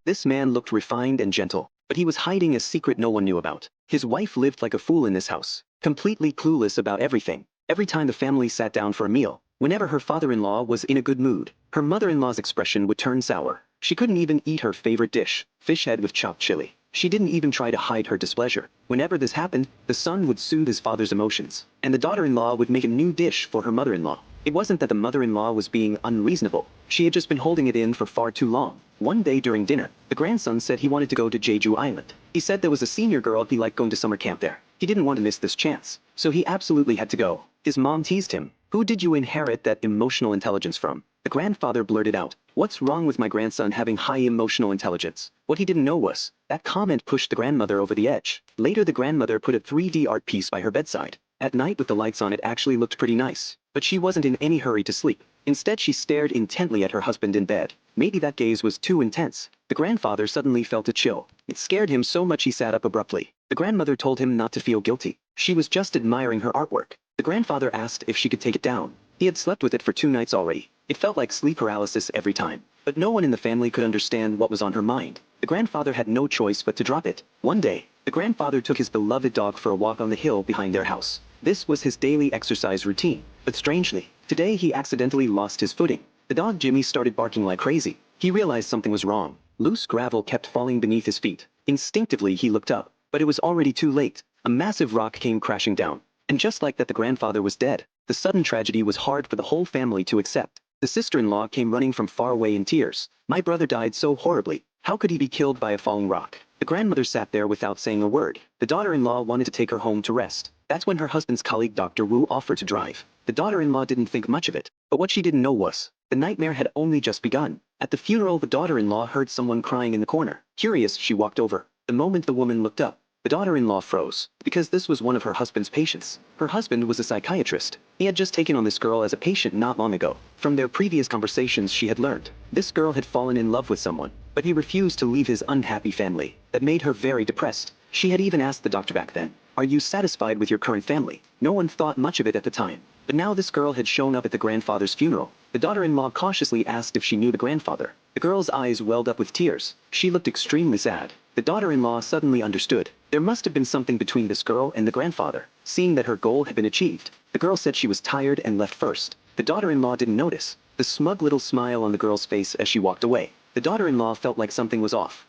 This man looked refined and gentle, but he was hiding a secret no one knew about. His wife lived like a fool in this house, completely clueless about everything. Every time the family sat down for a meal, whenever her father-in-law was in a good mood, her mother-in-law's expression would turn sour. She couldn't even eat her favorite dish, fish head with chopped chili. She didn't even try to hide her displeasure. Whenever this happened, the son would soothe his father's emotions, and the daughter-in-law would make a new dish for her mother-in-law. It wasn't that the mother-in-law was being unreasonable. She had just been holding it in for far too long. One day during dinner, the grandson said he wanted to go to Jeju Island. He said there was a senior girl he liked going to summer camp there. He didn't want to miss this chance, so he absolutely had to go. His mom teased him. "Who did you inherit that emotional intelligence from?" The grandfather blurted out, "What's wrong with my grandson having high emotional intelligence?" What he didn't know was, that comment pushed the grandmother over the edge. Later the grandmother put a 3D art piece by her bedside. At night with the lights on it actually looked pretty nice. But she wasn't in any hurry to sleep. Instead she stared intently at her husband in bed. Maybe that gaze was too intense. The grandfather suddenly felt a chill. It scared him so much he sat up abruptly. The grandmother told him not to feel guilty. She was just admiring her artwork. The grandfather asked if she could take it down. He had slept with it for 2 nights already. It felt like sleep paralysis every time. But no one in the family could understand what was on her mind. The grandfather had no choice but to drop it. One day, the grandfather took his beloved dog for a walk on the hill behind their house. This was his daily exercise routine. But strangely, today he accidentally lost his footing. The dog Jimmy started barking like crazy. He realized something was wrong. Loose gravel kept falling beneath his feet. Instinctively he looked up, but it was already too late. A massive rock came crashing down. And just like that, the grandfather was dead. The sudden tragedy was hard for the whole family to accept. The sister-in-law came running from far away in tears. "My brother died so horribly. How could he be killed by a falling rock?" The grandmother sat there without saying a word. The daughter-in-law wanted to take her home to rest. That's when her husband's colleague Dr. Wu offered to drive. The daughter-in-law didn't think much of it. But what she didn't know was, the nightmare had only just begun. At the funeral, the daughter-in-law heard someone crying in the corner. Curious, she walked over. The moment the woman looked up, the daughter-in-law froze, because this was one of her husband's patients. Her husband was a psychiatrist. He had just taken on this girl as a patient not long ago. From their previous conversations she had learned, this girl had fallen in love with someone, but he refused to leave his unhappy family. That made her very depressed. She had even asked the doctor back then, "Are you satisfied with your current family?" No one thought much of it at the time. But now this girl had shown up at the grandfather's funeral. The daughter-in-law cautiously asked if she knew the grandfather. The girl's eyes welled up with tears. She looked extremely sad. The daughter-in-law suddenly understood. There must have been something between this girl and the grandfather, seeing that her goal had been achieved. The girl said she was tired and left first. The daughter-in-law didn't notice the smug little smile on the girl's face as she walked away. The daughter-in-law felt like something was off.